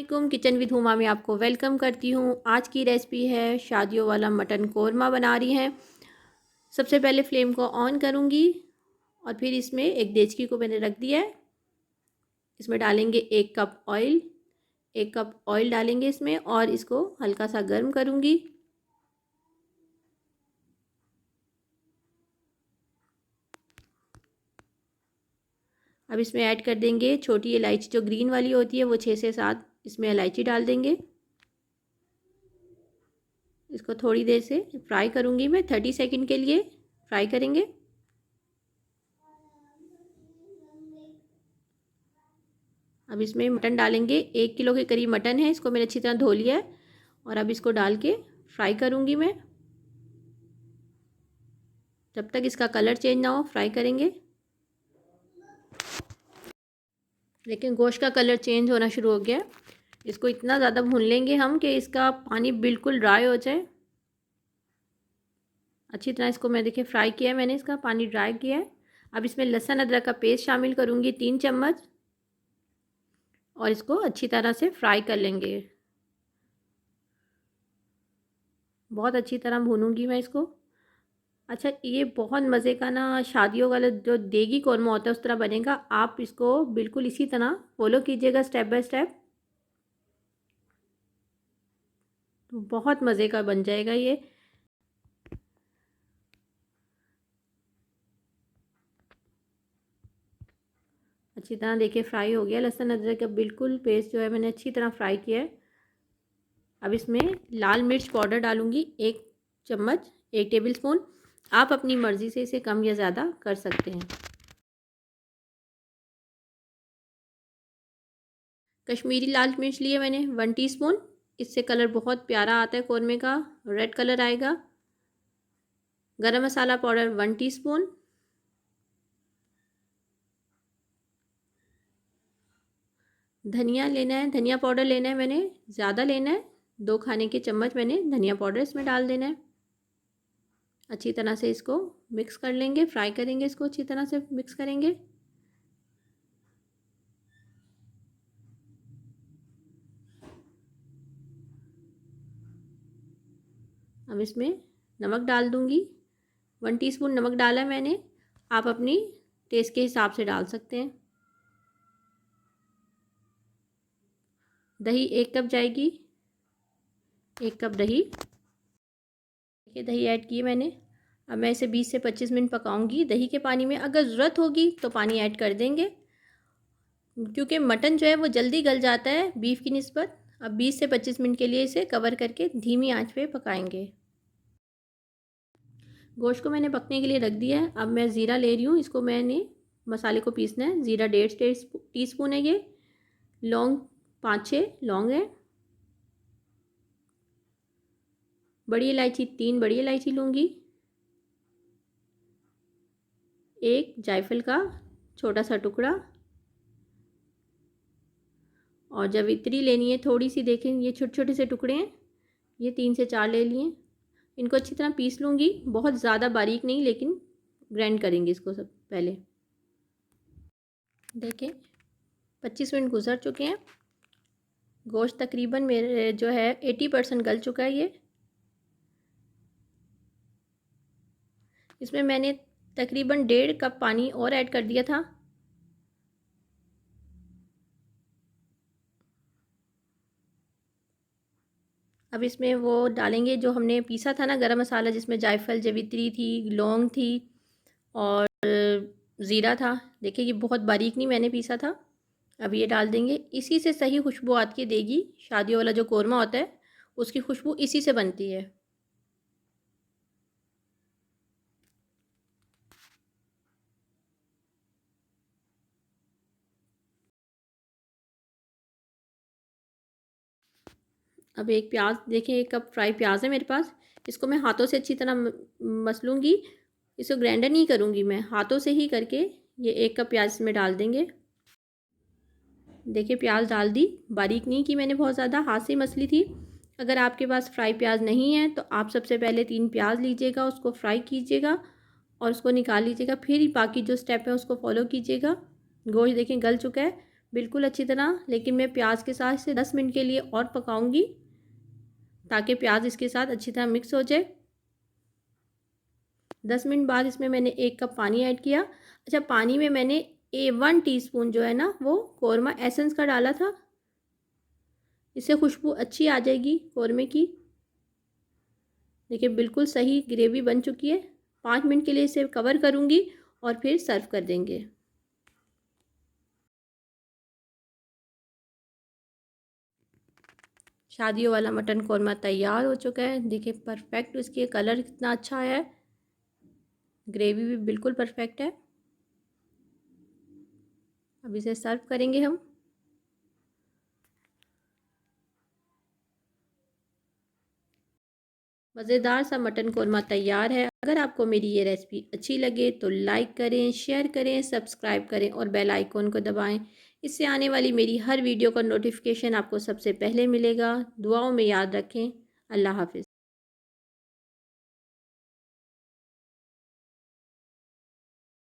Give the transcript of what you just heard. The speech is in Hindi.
अस्सलामुअलैकुम, किचन विद हुमा में आपको वेलकम करती हूँ। आज की रेसिपी है शादियों वाला मटन कोरमा बना रही हैं। सबसे पहले फ्लेम को ऑन करूँगी और फिर इसमें एक देचकी को मैंने रख दिया है। इसमें डालेंगे 1 कप ऑयल डालेंगे इसमें और इसको हल्का सा गर्म करूँगी। अब इसमें ऐड कर देंगे छोटी इलायची, जो ग्रीन वाली होती है, वो 6 से 7 इसमें इलायची डाल देंगे। इसको थोड़ी देर से फ्राई करूँगी मैं, 30 सेकंड के लिए फ्राई करेंगे। अब इसमें मटन डालेंगे। 1 किलो के करीब मटन है, इसको मैंने अच्छी तरह धो लिया है और अब इसको डाल के फ्राई करूँगी मैं। जब तक इसका कलर चेंज ना हो फ्राई करेंगे। लेकिन गोश्त का कलर चेंज होना शुरू हो गया है। इसको इतना ज़्यादा भून लेंगे हम कि इसका पानी बिल्कुल ड्राई हो जाए। अच्छी तरह इसको मैं देखिए फ्राई किया है, मैंने इसका पानी ड्राई किया है। अब इसमें लहसुन अदरक का पेस्ट शामिल करूँगी 3 चम्मच और इसको अच्छी तरह से फ्राई कर लेंगे। बहुत अच्छी तरह भूनूंगी मैं इसको। अच्छा, ये बहुत मज़े का ना शादियों वाला जो देगी कौरमा होता है उस तरह बनेगा। आप इसको बिल्कुल इसी तरह फॉलो कीजिएगा स्टेप बाय स्टेप, तो बहुत मज़े का बन जाएगा ये। अच्छी तरह देखिए फ्राई हो गया। लहसुन अदरक का बिल्कुल पेस्ट जो है मैंने अच्छी तरह फ्राई किया है। अब इसमें लाल मिर्च पाउडर डालूंगी 1 चम्मच, 1 टेबल स्पून। आप अपनी मर्ज़ी से इसे कम या ज़्यादा कर सकते हैं। कश्मीरी लाल मिर्च लिए मैंने 1 टीस्पून। इससे कलर बहुत प्यारा आता है कौरमे का, रेड कलर आएगा। गरम मसाला पाउडर 1 टीस्पून। धनिया लेना है, धनिया पाउडर लेना है मैंने, ज़्यादा लेना है। 2 खाने के चम्मच मैंने धनिया पाउडर इसमें डाल देना है। अच्छी तरह से इसको मिक्स कर लेंगे, फ्राई करेंगे, इसको अच्छी तरह से मिक्स करेंगे। अब इसमें नमक डाल दूंगी। 1 टीस्पून नमक डाला है मैंने, आप अपनी टेस्ट के हिसाब से डाल सकते हैं। दही 1 कप जाएगी, 1 कप दही। देखिए दही ऐड की मैंने। अब मैं इसे 20 से 25 मिनट पकाऊंगी दही के पानी में। अगर ज़रूरत होगी तो पानी ऐड कर देंगे, क्योंकि मटन जो है वो जल्दी गल जाता है बीफ की निस्बत। अब 20 से 25 मिनट के लिए इसे कवर करके धीमी आंच पे पकाएंगे। गोश्त को मैंने पकने के लिए रख दिया है। अब मैं ज़ीरा ले रही हूँ, इसको मैंने मसाले को पीसना है। ज़ीरा 1.5 टीस्पून है ये। लौंग 5-6 लौंग है। बड़ी इलायची 3 बड़ी इलायची लूँगी। 1 जायफल का छोटा सा टुकड़ा और जावित्री लेनी है थोड़ी सी। देखें ये छोटे छोटे से टुकड़े हैं, ये 3 से 4 ले लिए। इनको अच्छी तरह पीस लूँगी, बहुत ज़्यादा बारीक नहीं, लेकिन ग्राइंड करेंगे इसको सब पहले। देखें 25 मिनट गुजर चुके हैं। गोश्त तकरीबन मेरे जो है 80% गल चुका है ये। इसमें मैंने तकरीबन 1.5 कप पानी और ऐड कर दिया था। अब इसमें वो डालेंगे जो हमने पीसा था ना गरम मसाला, जिसमें जायफल, जावित्री थी, लौंग थी और ज़ीरा था। देखिए ये बहुत बारीक नहीं मैंने पीसा था। अब ये डाल देंगे। इसी से सही खुशबू आती है देगी। शादियों वाला जो कोरमा होता है उसकी खुशबू इसी से बनती है। अब एक प्याज, देखिए 1 कप फ्राई प्याज है मेरे पास। इसको मैं हाथों से अच्छी तरह मसलूँगी। इसको ग्राइंडर नहीं करूँगी मैं, हाथों से ही करके ये 1 कप प्याज इसमें डाल देंगे। देखिए प्याज डाल दी, बारीक नहीं की मैंने, बहुत ज़्यादा हाथ से ही मसली थी। अगर आपके पास फ्राई प्याज नहीं है तो आप सबसे पहले 3 प्याज लीजिएगा, उसको फ्राई कीजिएगा और उसको निकाल लीजिएगा। फिर बाकी जो स्टेप है उसको फॉलो कीजिएगा। गोश्त देखें गल चुका है, बिल्कुल अच्छी तरह, लेकिन मैं प्याज के साथ इसे 10 मिनट के लिए और पकाऊंगी ताकि प्याज इसके साथ अच्छी तरह मिक्स हो जाए। 10 मिनट बाद इसमें मैंने 1 कप पानी ऐड किया। अच्छा, पानी में मैंने 1 टीस्पून जो है ना वो कौरमा एसेंस का डाला था। इससे खुशबू अच्छी आ जाएगी कौरमे की। देखिए बिल्कुल सही ग्रेवी बन चुकी है। 5 मिनट के लिए इसे कवर करूँगी और फिर सर्व कर देंगे। शादियों वाला मटन कौरमा तैयार हो चुका है। देखिए परफेक्ट इसके कलर कितना अच्छा आया है। ग्रेवी भी बिल्कुल परफेक्ट है। अब इसे सर्व करेंगे हम। मज़ेदार सा मटन कौरमा तैयार है। अगर आपको मेरी ये रेसिपी अच्छी लगे तो लाइक करें, शेयर करें, सब्सक्राइब करें और बेल आइकॉन को दबाएं। इससे आने वाली मेरी हर वीडियो का नोटिफिकेशन आपको सबसे पहले मिलेगा। दुआओं में याद रखें। अल्लाह हाफ़िज़।